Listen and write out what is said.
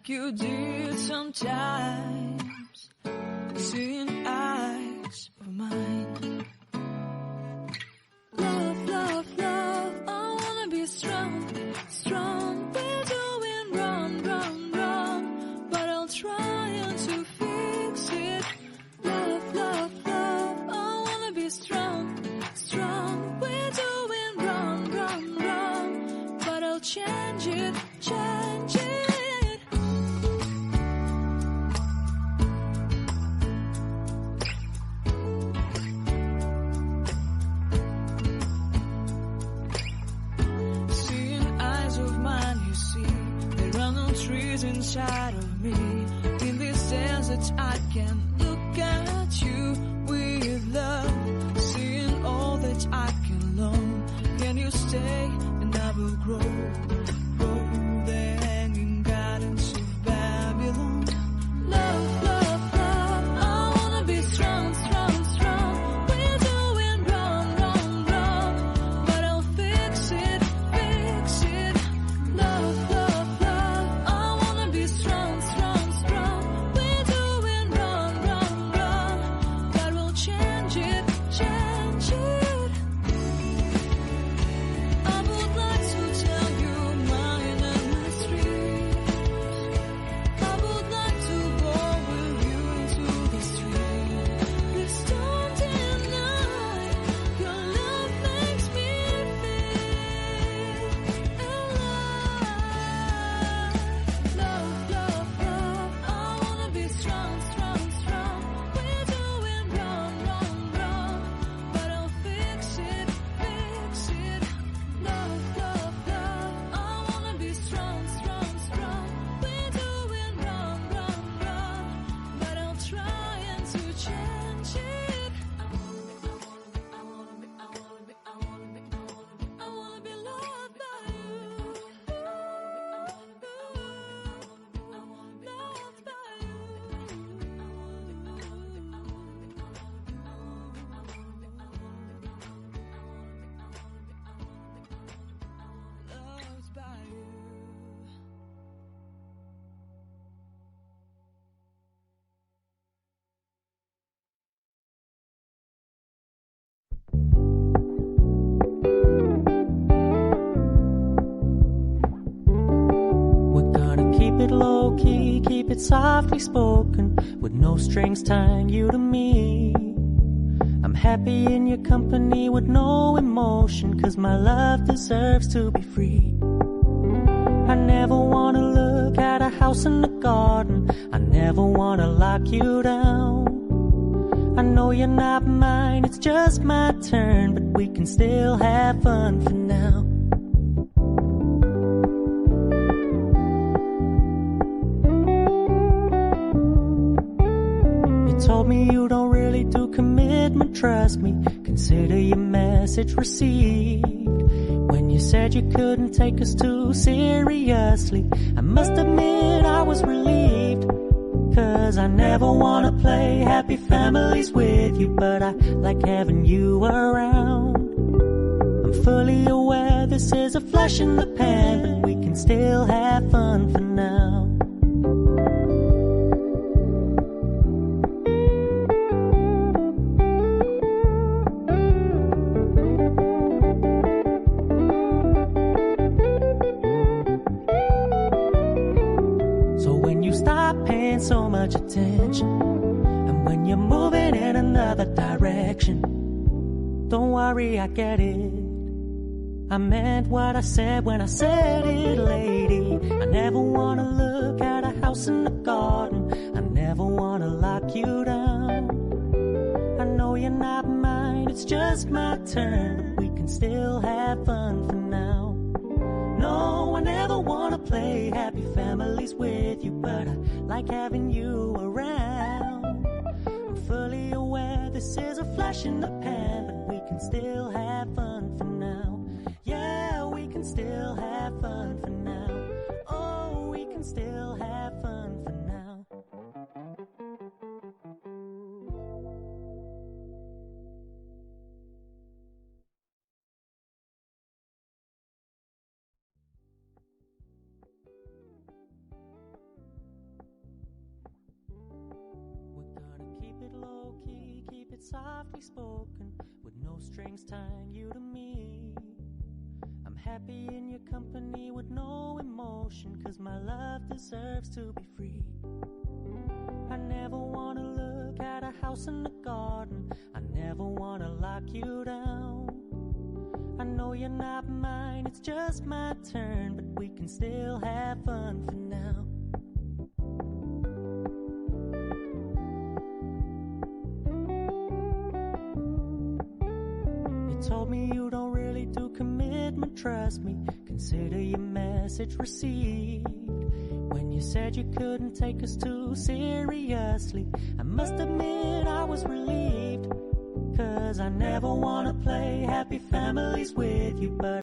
like you did sometimes, seeing eyes of mine. Love, love, love, I wanna be strong, strong. We're doing wrong, wrong, wrong, but I'll try to fix it. Love, love, love, I wanna be strong, strong. We're doing wrong, wrong, wrong, but I'll change it, change it. Trees inside of me. In this desert I can look at you with love, seeing all that I can learn. Can you stay and I will grow, grow the hanging gardens of Babylon. Love, love, love, I wanna be strong, strong, strong. We're doing wrong, wrong, wrong, but I'll fix it, fix it. Love, love, low-key, keep it softly spoken, with no strings tying you to me. I'm happy in your company with no emotion, 'cause my love deserves to be free. I never wanna look at a house in the garden, I never wanna lock you down. I know you're not mine, it's just my turn, but we can still have fun for now. Told me you don't really do commitment, trust me, consider your message received. When you said you couldn't take us too seriously, I must admit I was relieved. 'Cause I never wanna play happy families with you, but I like having you around. I'm fully aware this is a flash in the pan, but we can still have fun for now. So much attention, and when you're moving in another direction, don't worry, I get it. I meant what I said when I said it, lady. I never wanna look at a house in the garden, I never wanna lock you down. I know you're not mine, it's just my turn, but we can still have fun for now. No, I never wanna play happy families with you, but I like having you around. I'm fully aware this is a flash in the pan, but we can still have fun for now. Yeah, we can still have fun for now. Oh, we can still have fun for now. it's softly spoken, with no strings tying you to me. I'm happy in your company with no emotion, 'cause my love deserves to be free. I never wanna look at a house in the garden, I never wanna lock you down. I know you're not mine, it's just my turn, but we can still have fun for now. You told me you don't really do commitment, trust me, consider your message received. When you said you couldn't take us too seriously, I must admit I was relieved, 'cause I never wanna play happy families with you, but